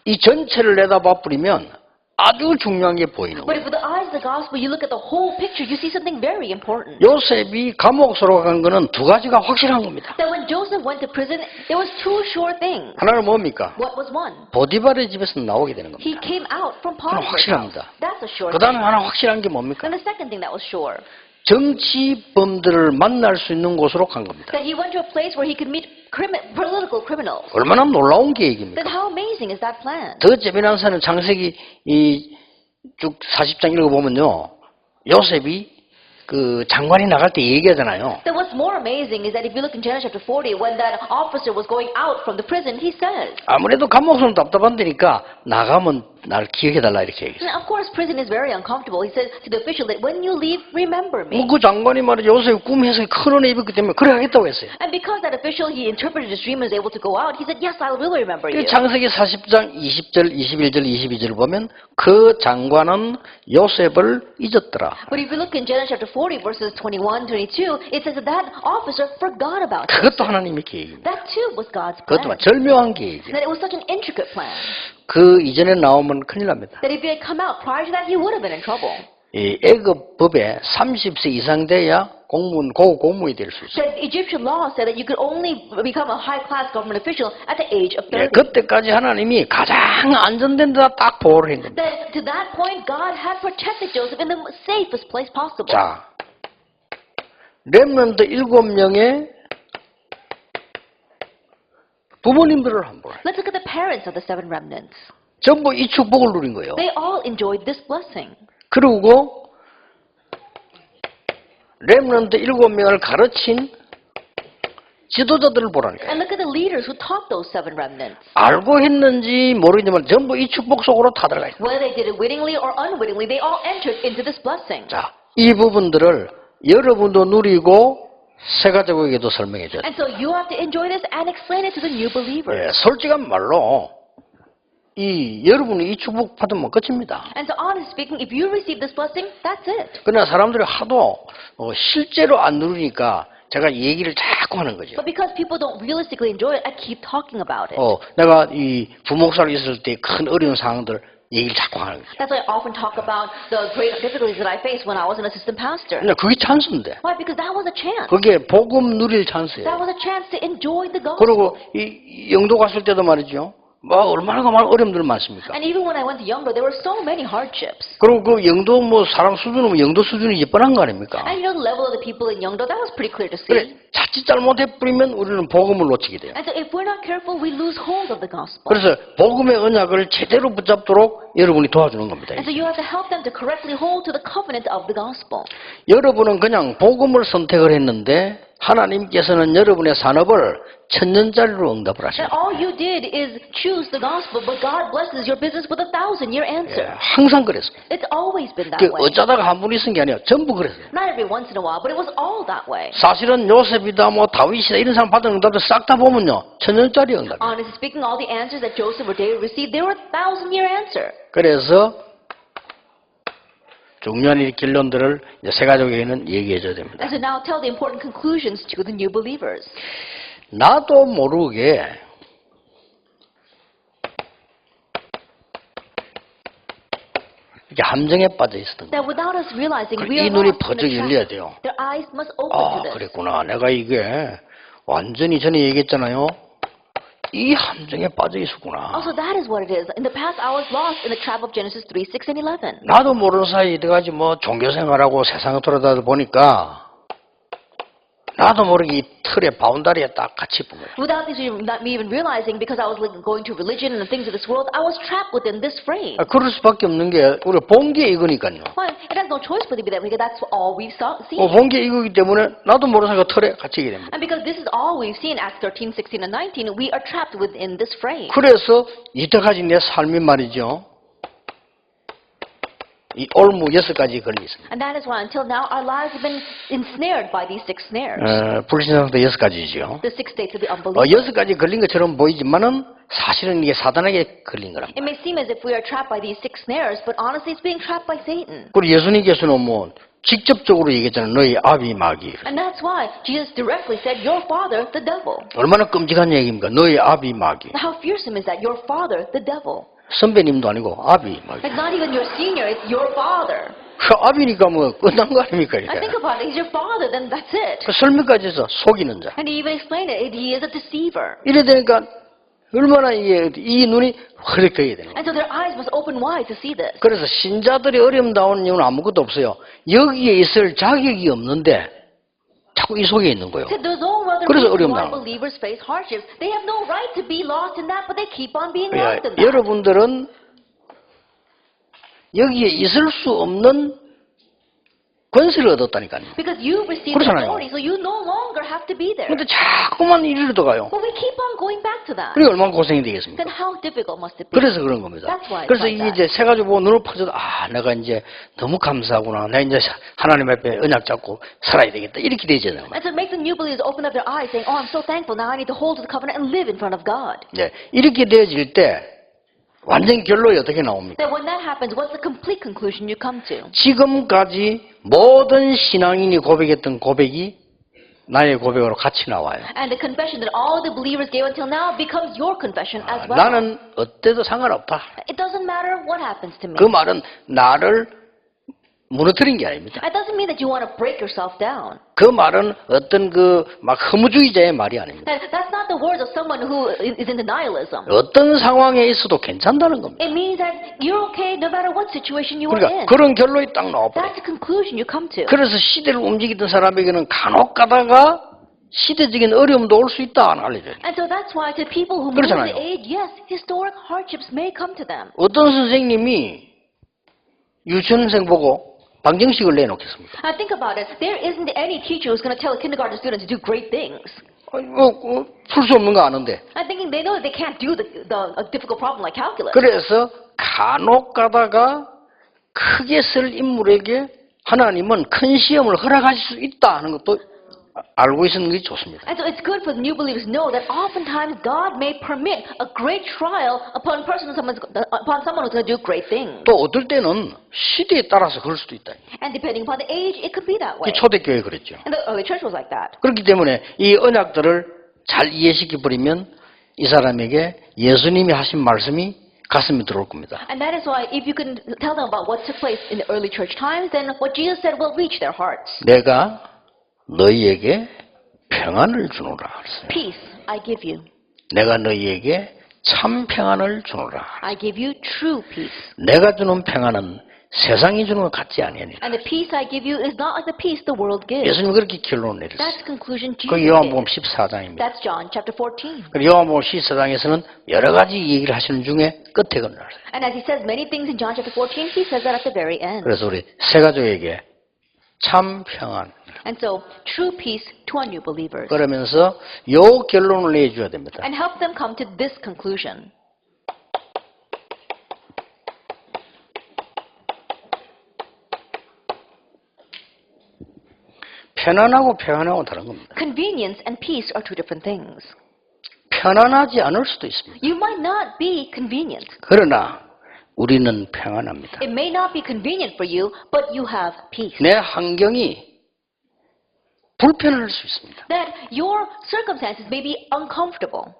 Speaker 1: 이 전체를 내다봐 버리면 아주 중요한 게 보이는
Speaker 2: But
Speaker 1: 거예요.
Speaker 2: if with the eyes of the gospel you look at the whole picture, you see something very important.
Speaker 1: 요셉이 감옥으로 간 거는 2가지가 확실한 겁니다.
Speaker 2: That when Joseph went to prison, there was 2 sure things.
Speaker 1: 하나는 뭡니까?
Speaker 2: What was one?
Speaker 1: 보디발의 집에서 나오게 되는
Speaker 2: He
Speaker 1: 겁니다.
Speaker 2: came out from
Speaker 1: 그건
Speaker 2: Potiphar's house.
Speaker 1: 확실합니다.
Speaker 2: That's a sure
Speaker 1: 그
Speaker 2: thing.
Speaker 1: 다음에 하나 확실한 게 뭡니까?
Speaker 2: Then the second thing that was sure,
Speaker 1: 정치범들을 만날 수 있는 곳으로 간 겁니다.
Speaker 2: that he went to a place where he could meet political criminals.
Speaker 1: 얼마나 놀라운 계획입니까?
Speaker 2: Then how amazing is that plan?
Speaker 1: 더 재미난 사는 창세기 쭉 40장 읽어보면요. 요셉이 그 장관이 나갈 때 얘기하잖아요.
Speaker 2: Then what's more amazing is that if you look in Genesis chapter 40, when that officer was going out from the prison, he says,
Speaker 1: 아무래도 감옥은 답답한데니까 나가면 날 기억해달라 이렇게 얘기했어요.
Speaker 2: And of course, prison is very uncomfortable. He said to the official that when you leave, remember me.
Speaker 1: 그 장관이 말이죠. 요셉 꿈 해석이 큰 은혜 입었기 때문에 그래 하겠다고 했어요.
Speaker 2: And because that official, he interpreted his dream and was able to go out, he said, yes, I will remember you.
Speaker 1: 창세기 40장 20절, 21절, 22절을 보면 그 장관은 요셉을 잊었더라.
Speaker 2: But if you look in Genesis chapter 40, verses 21, 22, it says that that officer forgot about it.
Speaker 1: 그것도 하나님의 계획입니다.
Speaker 2: That too was God's
Speaker 1: 그것도
Speaker 2: plan.
Speaker 1: 절묘한 계획이에요.
Speaker 2: That it was such an intricate plan.
Speaker 1: 그 이전에 나오면 큰일 납니다.
Speaker 2: That if he had come out prior to that, he would have been in trouble.
Speaker 1: 이 애굽법에 30세 이상 돼야 고급 공무원이 될 수 있어요.
Speaker 2: The Egyptian law said that you could only become a high-class government official at the age of 30.
Speaker 1: 그때까지 하나님이 가장 안전된 데다 딱 보호를 한 겁니다.
Speaker 2: That to that point, God had protected Joseph in the safest place possible.
Speaker 1: 자, 렘넌트 7명의 부모님들을 한번 보아요.
Speaker 2: Let's look at the parents of the 7 remnants.
Speaker 1: 전부 이 축복을 누린 거예요.
Speaker 2: They all enjoyed this blessing.
Speaker 1: 그리고 렘넌트 7명을 가르친 지도자들을 보라니까요.
Speaker 2: And look at the leaders who taught those 7 remnants.
Speaker 1: 알고 했는지 모르지만 전부 이 축복 속으로 다 들어가 있어요.
Speaker 2: Whether they did it wittingly or unwittingly, they all entered into this blessing.
Speaker 1: 자, 이 부분들을 여러분도 누리고 새 가족에게도 설명해 줘야 돼요.
Speaker 2: And so you have to enjoy this and explain it to the new believers.
Speaker 1: 솔직한 말로 여러분이 이 축복 받으면 끝입니다.
Speaker 2: And so honestly speaking, if you receive this blessing, that's it.
Speaker 1: 그러나 사람들이 하도 실제로 안 누리니까 제가 얘기를 자꾸 하는 거죠.
Speaker 2: But because people don't realistically enjoy it, I keep talking about it.
Speaker 1: 내가 이 부목사로 있을 때 큰 어려운 상황들 얘기를 자꾸 하는 거죠.
Speaker 2: That's why I often talk about the great difficulties that I faced when I was an assistant pastor.
Speaker 1: 근데 그게 찬스인데.
Speaker 2: Why? Because that was a chance.
Speaker 1: 그게 복음 누릴 찬스예요.
Speaker 2: That was a chance to enjoy the gospel.
Speaker 1: 그리고 이 영도 갔을 때도 말이죠. 얼마나 어려움들 많습니까?
Speaker 2: And even when I went to Yeongdo, there were so many hardships.
Speaker 1: 그리고 그 영도 사람 수준은 영도 수준이지 뻔한 거 아닙니까?
Speaker 2: And you know the level of the people in Yeongdo, that was pretty clear to
Speaker 1: 그래,
Speaker 2: see.
Speaker 1: 자칫 잘못해버리면 우리는 복음을 놓치게 돼요.
Speaker 2: And so if we're not careful, we lose hold of the gospel.
Speaker 1: 그래서 복음의 언약을 제대로 붙잡도록 여러분이 도와주는 겁니다.
Speaker 2: And so you have to help them to correctly hold to the covenant of the gospel.
Speaker 1: 여러분은 그냥 복음을 선택을 했는데 하나님께서는 여러분의 산업을 1000년짜리로 응답을 하십니다.
Speaker 2: And all you did is choose the gospel, but God blesses your business with a 1,000-year answer.
Speaker 1: 항상 그랬어요.
Speaker 2: It's always been that
Speaker 1: 그
Speaker 2: way.
Speaker 1: 어쩌다가 한 분이 쓴 게 아니라 전부 그랬어요.
Speaker 2: Not every once in a while, but it was all that way.
Speaker 1: 사실은 요셉이다 다윗이다 이런 사람 받은 응답들 싹 다 보면요 1000년짜리 응답이에요.
Speaker 2: Honestly speaking, all the answers that Joseph or David received, they were a 1,000-year answer.
Speaker 1: 그래서 중요한 이 결론들을 이제 새 가족에게는 얘기해 줘야 됩니다.
Speaker 2: And so now tell the important conclusions to the new believers.
Speaker 1: 나도 모르게 이렇게 함정에 빠져 있었던 거예요.
Speaker 2: That without us realizing, we
Speaker 1: 이
Speaker 2: are
Speaker 1: 눈이
Speaker 2: lost in
Speaker 1: 번쩍
Speaker 2: the
Speaker 1: 열려야
Speaker 2: trap.
Speaker 1: 돼요.
Speaker 2: Their eyes must open to this.
Speaker 1: 그랬구나. 내가 이게 완전히 전에 얘기했잖아요. 이 함정에 빠져 있었구나.
Speaker 2: Also, that is what it is. In the past, I was lost in the trap of Genesis 3, 6, and 11.
Speaker 1: 나도 모르는 사이에 이래가지 종교생활하고 세상을 돌아다니다 보니까 나도 모르게 이 틀에 바운다리에 딱 갇혀 있는 거예요.
Speaker 2: Without this, not me even realizing, because I was going to religion and the things of this world, I was trapped within this frame.
Speaker 1: 그럴 수밖에 없는 게 우리가 본 게 이거니까요.
Speaker 2: Well, it has no choice but to be that way, because that's all we've seen.
Speaker 1: 본 게 이거기 때문에 나도 모르는 사이에 틀에 갇히게 됩니다.
Speaker 2: And because this is all we've seen, Acts 13, 16, and 19, we are trapped within this frame.
Speaker 1: 그래서 이때까지 내 삶이 말이죠. 이 올무 6가지 걸려 있습니다.
Speaker 2: And that is why until now our lives have been ensnared by these 6 snares.
Speaker 1: 불신앙도 6가지죠.
Speaker 2: The 6 states of the unbeliever.
Speaker 1: 6가지 걸린 것처럼 보이지만은 사실은 이게 사단에게 걸린 거랍니다.
Speaker 2: It may seem as if we are trapped by these 6 snares, but honestly it's being trapped by Satan.
Speaker 1: 그리고 예수님께서는 직접적으로 얘기했잖아요. 너희 아비 마귀.
Speaker 2: And that's why Jesus directly said, your father, the devil.
Speaker 1: 얼마나 끔찍한 얘기입니까? 너희 아비 마귀.
Speaker 2: How fearsome is that? Your father, the devil.
Speaker 1: 선배님도 아니고 아비 마귀.
Speaker 2: It's not even your senior, it's your father.
Speaker 1: 아비니까 끝난 거 아닙니까?
Speaker 2: And think about it, he's your father, then that's it.
Speaker 1: 설명까지 해서 속이는 자.
Speaker 2: And he even explained it, he is a deceiver.
Speaker 1: 이래 되니까 얼마나 이 눈이 흐릿 떠야 되는 거예요.
Speaker 2: And so their eyes must open wide to see this.
Speaker 1: 그래서 신자들이 어려움다운 이유는 아무것도 없어요. 여기에 있을 자격이 없는데 자꾸 이 속에 있는 거예요.
Speaker 2: There's no other
Speaker 1: 그래서
Speaker 2: reason
Speaker 1: 어려움
Speaker 2: why
Speaker 1: 당하는
Speaker 2: believers face hardships. They have no right to be lost in that, but they keep on being lost in that.
Speaker 1: 여러분들은 여기에 있을 수 없는 권세를 얻었다니까요.
Speaker 2: Because you've received
Speaker 1: 그렇잖아요.
Speaker 2: authority, so you no longer have to be there.
Speaker 1: 근데 자꾸만 이리로 가요.
Speaker 2: But we keep on going back back to that.
Speaker 1: 그게 얼마나 고생이 되겠습니까?
Speaker 2: Then how difficult must it be?
Speaker 1: 그래서 그런 겁니다.
Speaker 2: That's why it's
Speaker 1: 그래서
Speaker 2: like
Speaker 1: 이게
Speaker 2: that.
Speaker 1: 이제 세 가지 보고 눈을 퍼져도 내가 이제 너무 감사하구나. 내가 이제 하나님 앞에 언약 잡고 살아야 되겠다. 이렇게 되잖아요.
Speaker 2: And so it makes the new believers open up their eyes saying, oh, I'm so thankful. Now I need to hold to the covenant and live in front of God.
Speaker 1: 네, 이렇게 되어질 때 완전 결론이 어떻게 나옵니까?
Speaker 2: Then when that happens, what's the complete conclusion you come to?
Speaker 1: 지금까지 모든 신앙인이 고백했던 고백이 나의 고백으로 같이 나와요.
Speaker 2: And the confession that all the believers gave until now becomes your confession as well.
Speaker 1: 나는 어때도 상관없다.
Speaker 2: It doesn't matter what happens to me.
Speaker 1: 그 말은 나를 무너뜨린 게 아닙니다.
Speaker 2: That doesn't mean that you want to break yourself down.
Speaker 1: 그 말은 어떤 막 허무주의자의 말이 아닙니다.
Speaker 2: That's not the words of someone who is in denialism.
Speaker 1: 어떤 상황에 있어도 괜찮다는 겁니다.
Speaker 2: It means that you're okay no matter what situation you are
Speaker 1: 그러니까
Speaker 2: in.
Speaker 1: 그런 결론이 딱 나와버려요.
Speaker 2: That's the conclusion you come to.
Speaker 1: 그래서 시대를 움직이던 사람에게는 간혹 가다가 시대적인 어려움도 올 수 있다 알려줘요.
Speaker 2: And so that's why to people who move
Speaker 1: 그렇잖아요.
Speaker 2: the age, yes, historic hardships may come to them.
Speaker 1: 어떤 선생님이 유치원생 보고 방정식을 내놓겠습니까?
Speaker 2: I think about it. There isn't any teacher who's going to tell a kindergarten student to do great things.
Speaker 1: 풀 수 없는 거 아는데.
Speaker 2: I'm thinking they know that they can't do a difficult problem like calculus.
Speaker 1: 그래서 간혹 가다가 크게 쓸 인물에게 하나님은 큰 시험을 허락하실 수 있다 하는 것도 알고 있는 게 좋습니다.
Speaker 2: And so it's good for the new believers to know that oftentimes God may permit a great trial upon someone who's going to do great things.
Speaker 1: 또 어떨 때는 시대에 따라서 그럴 수도 있다.
Speaker 2: And depending upon the age, it could be that way.
Speaker 1: 초대교회 그랬죠.
Speaker 2: And the early church was like that.
Speaker 1: 그렇기 때문에 이 언약들을 잘 이해시켜 버리면 이 사람에게 예수님이 하신 말씀이 가슴에 들어올 겁니다.
Speaker 2: And that is why if you can tell them about what took place in the early church times, then what Jesus said will reach their hearts.
Speaker 1: 내가 너희에게 평안을 주노라 그랬어요.
Speaker 2: Peace I give you.
Speaker 1: 내가 너희에게 참 평안을 주노라.
Speaker 2: I give you true peace.
Speaker 1: 내가 주는 평안은 세상이 주는 것 같지 아니하니라.
Speaker 2: And the peace I give you is not like the peace the world gives.
Speaker 1: 예수님이 그렇게 결론을 내렸어요.
Speaker 2: That's the conclusion Jesus
Speaker 1: 그
Speaker 2: gave.
Speaker 1: 요한복음 14장입니다.
Speaker 2: That's John chapter 14.
Speaker 1: 요한복음 14장에서는 여러 가지 얘기를 하시는 중에 끝에 건너요.
Speaker 2: And as he says many things in John chapter 14, he says that at the very end.
Speaker 1: 그래서 우리 새 가족에게 참 평안.
Speaker 2: And so, true peace to our new believers.
Speaker 1: 그러면서 요 결론을 내줘야 됩니다.
Speaker 2: And help them come to this conclusion.
Speaker 1: 편안하고 평안하고 다른 겁니다.
Speaker 2: Convenience and peace are two different things.
Speaker 1: 편안하지 않을 수도 있습니다.
Speaker 2: You might not be convenient.
Speaker 1: 그러나 우리는 평안합니다.
Speaker 2: It may not be convenient for you, but you have peace.
Speaker 1: 내 환경이 불편할 수 있습니다.
Speaker 2: That your circumstances may be uncomfortable,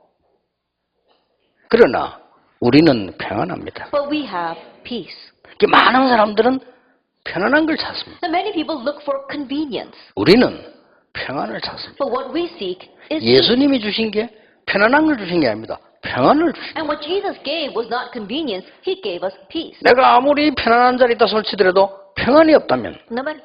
Speaker 1: 그러나 우리는 평안합니다.
Speaker 2: but we have peace.
Speaker 1: 많은 사람들은 편안한 걸 찾습니다.
Speaker 2: Now, many people look for convenience,
Speaker 1: 우리는 평안을 찾습니다.
Speaker 2: but what we seek is peace.
Speaker 1: 예수님이 주신 게 편안한 걸 주신 게 아닙니다. 평안을 주신
Speaker 2: And what Jesus gave was not convenience, He gave us peace.
Speaker 1: 내가 아무리 편안한 자리에 있다 솔치더라도 평안이 없다면
Speaker 2: No matter,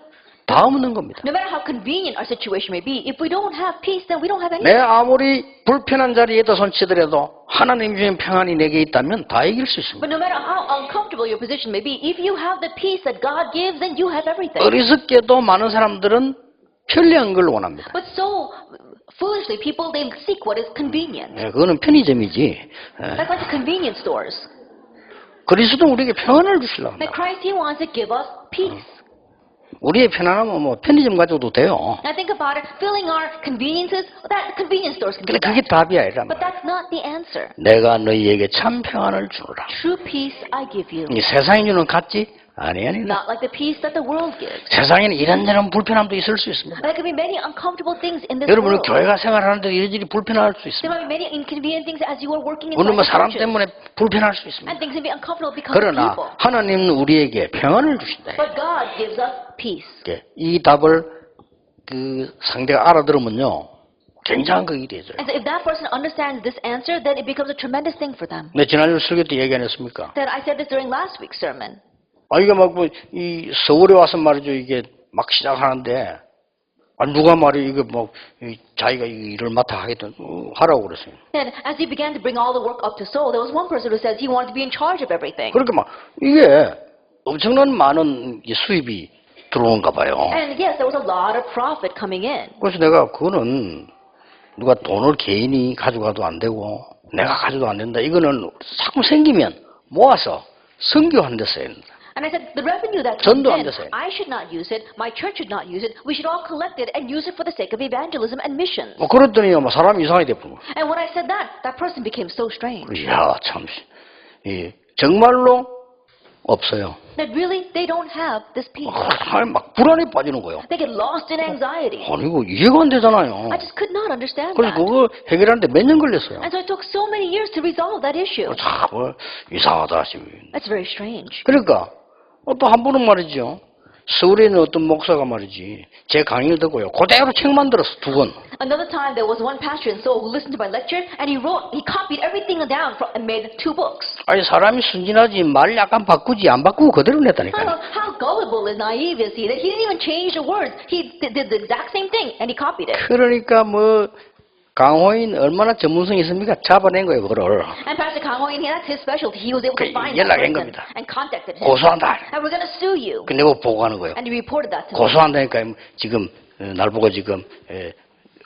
Speaker 1: 다 없는 겁니다.
Speaker 2: no matter how convenient our situation may be, if we don't have peace, then we don't have
Speaker 1: 내
Speaker 2: anything.
Speaker 1: 아무리 불편한 자리에 있다 손치더라도 하나님 주신 평안이 내게 있다면 다 이길 수 있습니다.
Speaker 2: But no matter how uncomfortable your position may be, if you have the peace that God gives, then you have everything.
Speaker 1: 어리석게도 많은 사람들은 편리한 걸 원합니다.
Speaker 2: But so foolishly, people they seek what is convenient.
Speaker 1: 그거는 편의점이지.
Speaker 2: That's like the convenience stores.
Speaker 1: 그리스도 우리에게 평안을 주시려고
Speaker 2: That
Speaker 1: 합니다.
Speaker 2: Christ He wants to give us peace.
Speaker 1: 우리의 편안함은 뭐 편의점 가져도 돼요.
Speaker 2: Now think about it, filling our conveniences, that convenience stores can do
Speaker 1: 근데 그게
Speaker 2: that.
Speaker 1: 답이 아니라
Speaker 2: But that's not the answer.
Speaker 1: 내가 너희에게 참 평안을 주노라.
Speaker 2: True peace I give you.
Speaker 1: 이 세상이 주는 같지 아니하니라.
Speaker 2: Not like the peace that the world gives.
Speaker 1: 세상에는 이런저런 불편함도 있을 수 있습니다.
Speaker 2: There can be many uncomfortable things in this
Speaker 1: 여러분은
Speaker 2: world.
Speaker 1: 교회가 생활하는데 이리저리 불편할 수
Speaker 2: There
Speaker 1: 있습니다.
Speaker 2: might be many inconvenient things as you are working in
Speaker 1: 물론 뭐 사람
Speaker 2: churches.
Speaker 1: 때문에 불편할 수 있습니다.
Speaker 2: And things can be uncomfortable because of
Speaker 1: 그러나
Speaker 2: people.
Speaker 1: 하나님은 우리에게 평안을 주신다.
Speaker 2: But God gives us peace.
Speaker 1: 이 답을 그 상대가 알아들으면요 굉장한 그 일이 되죠.
Speaker 2: And so if that person understands this answer, then it becomes a tremendous thing for them.
Speaker 1: 네, 지난주 설교 때 얘기 안 했습니까?
Speaker 2: That I said this during last week's sermon.
Speaker 1: 이게 이 서울에 와서 말이죠 이게 막 시작하는데 누가 말이 이거 자기가 이 일을 맡아 하겠다 하라고 그랬어요.
Speaker 2: Then as he began to bring all the work up to Seoul, there was one person who says he wanted to be in charge of everything.
Speaker 1: 그렇게 이게 엄청난 많은 수입이 들어오는가 봐요.
Speaker 2: And yes, there was a lot of profit coming in.
Speaker 1: 그래서 내가 그거는 누가 돈을 개인이 가져가도 안 되고 내가 가져도 안 된다. 이거는 자꾸 생기면 모아서 선교하는 데 써야 된다.
Speaker 2: And I said, the revenue that comes
Speaker 1: 전도 안
Speaker 2: in,
Speaker 1: 됐어요.
Speaker 2: I should not use it, my church should not use it, we should all collect it and use it for the sake of evangelism and missions.
Speaker 1: 뭐 그랬더니 뭐 사람이 이상하게 돼버린 거야.
Speaker 2: And when I said that, that person became so strange.
Speaker 1: 이야, 참. 정말로 없어요.
Speaker 2: That really, they don't have this peace.
Speaker 1: 막 불안에 빠지는 거예요.
Speaker 2: They get lost in anxiety.
Speaker 1: 아니, 이거 이해가 안 되잖아요.
Speaker 2: I just could not understand
Speaker 1: 그래서
Speaker 2: that.
Speaker 1: 그거 해결하는데 몇 년 걸렸어요.
Speaker 2: And so it took so many years to resolve that issue.
Speaker 1: 참, 이상하다 싶어요.
Speaker 2: That's very strange.
Speaker 1: 그러니까, 또 한 분은 말이죠. 서울에 있는 어떤 목사가 말이지, 제 강의를 듣고요. 그대로 책 만들었어, 2권.
Speaker 2: Another time, there was one pastor in Seoul who listened to my lecture, and he copied everything down and made 2 books.
Speaker 1: 아니, 사람이 순진하지, 말 약간 바꾸지, 안 바꾸고 그대로 냈다니까요.
Speaker 2: How gullible and naive is he that he didn't even change the words. He did the exact same thing, and he copied it.
Speaker 1: 그러니까 강호인 얼마나 전문성이 있습니까? 잡아낸 거예요, 그거를.
Speaker 2: And Pastor Kang Ho-in, that's his specialty. He was able to find that
Speaker 1: 연락한
Speaker 2: person
Speaker 1: 겁니다.
Speaker 2: and contacted him.
Speaker 1: 고소한다.
Speaker 2: And we're going to sue you.
Speaker 1: 그 내가 보고하는 거예요.
Speaker 2: And he reported that to me.
Speaker 1: 고소한다니까 지금 날 보고 지금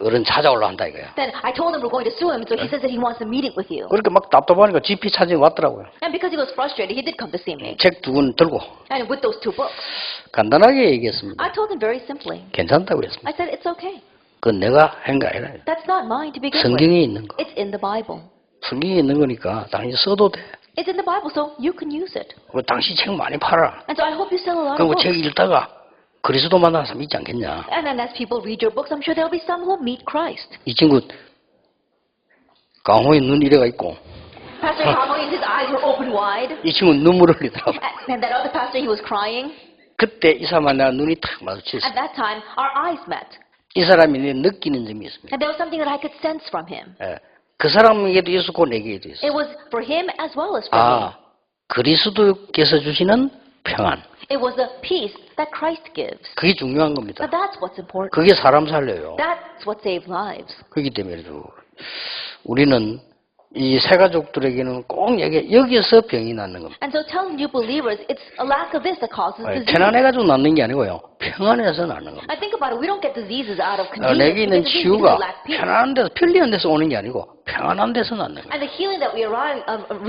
Speaker 1: 어른 찾아올라 한다 이거야.
Speaker 2: Then I told him we're going to sue him, so he says that he wants a meeting with you.
Speaker 1: 그렇게 막 답답하니까 GP 찾으러 왔더라고요.
Speaker 2: And because he was frustrated, he did come to see me.
Speaker 1: 책 2권 들고
Speaker 2: And with those 2 books,
Speaker 1: 간단하게 얘기했습니다.
Speaker 2: I told him very simply.
Speaker 1: 괜찮다고 그랬습니다.
Speaker 2: I said, it's okay.
Speaker 1: 그건 내가 한 거 아니라
Speaker 2: That's not mine to begin with.
Speaker 1: 성경에 있는 거.
Speaker 2: It's in the Bible.
Speaker 1: 성경에 있는 거니까 당연히 써도 돼.
Speaker 2: It's in the Bible, so you can use it.
Speaker 1: 그리고 당신 책 많이 팔아.
Speaker 2: And so I hope you sell a lot of
Speaker 1: 그리고
Speaker 2: books.
Speaker 1: 책 읽다가 그리스도 만나는 사람 있지 않겠냐.
Speaker 2: And then as people read your books, I'm sure there'll be some who meet Christ.
Speaker 1: 이 친구 강호의 눈 이래가 있고
Speaker 2: Pastor Kang Ho-in, his eyes were open wide.
Speaker 1: 이 친구 눈물을 흘리더라고.
Speaker 2: And that other pastor, he was crying.
Speaker 1: 그때 이 사람과 내가 눈이 탁 마주쳤어.
Speaker 2: At that time, our eyes met.
Speaker 1: 이 사람이 느끼는 점이 있습니다.
Speaker 2: And there was something that I could sense from him.
Speaker 1: 그 사람에게도 있었고 내게도 있었어.
Speaker 2: It was for him as well as for me.
Speaker 1: 그리스도께서 주시는 평안.
Speaker 2: It was the peace that Christ gives.
Speaker 1: 그게 중요한 겁니다.
Speaker 2: But that's what's important.
Speaker 1: 그게 사람 살려요.
Speaker 2: That's what saves lives.
Speaker 1: 그렇기 때문에 우리는 이 새 가족들에게는 꼭 여기에서 병이 낫는 겁니다.
Speaker 2: And so telling new believers, it's a lack of this that causes disease.
Speaker 1: 편안해가지고 낫는 게 아니고요. 평안해서 낫는 겁니다.
Speaker 2: I think about it, we don't get diseases out of convenience.
Speaker 1: 내게
Speaker 2: We
Speaker 1: 있는
Speaker 2: get disease
Speaker 1: 치유가
Speaker 2: because we lack peace.
Speaker 1: 편안한 데서 편리한 데서 오는 게 아니고 평안한 데서 낫는 거예요.
Speaker 2: And the healing that we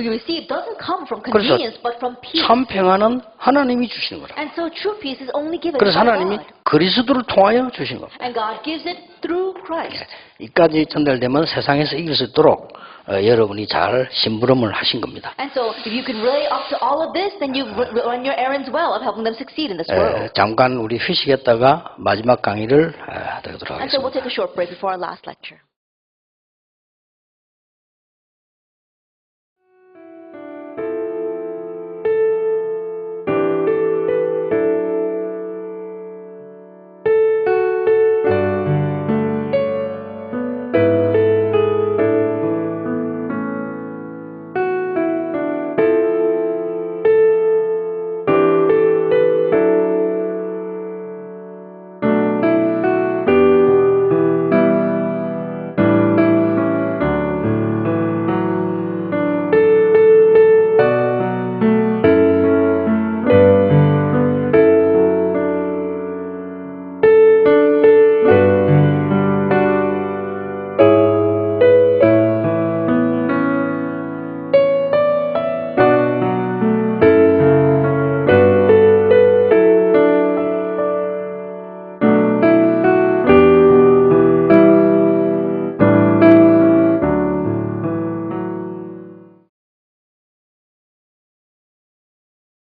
Speaker 2: receive doesn't come from
Speaker 1: 그래서
Speaker 2: convenience, but from peace.
Speaker 1: 참 평안은 하나님이 주시는 거라.
Speaker 2: And so true peace is only given
Speaker 1: 그래서
Speaker 2: by
Speaker 1: 하나님이
Speaker 2: God.
Speaker 1: 그리스도를 통하여 주신 겁니다.
Speaker 2: And God gives it through Christ.
Speaker 1: 이까지 전달되면 세상에서 이길 수 있도록 여러분이 잘 심부름을 하신 겁니다.
Speaker 2: And so if you can relate up to all of this, then you've run your errands well of helping them succeed in this world.
Speaker 1: 잠깐 우리 휴식했다가 마지막 강의를 하도록
Speaker 2: And so we'll
Speaker 1: 하겠습니다.
Speaker 2: take a short break before our last lecture.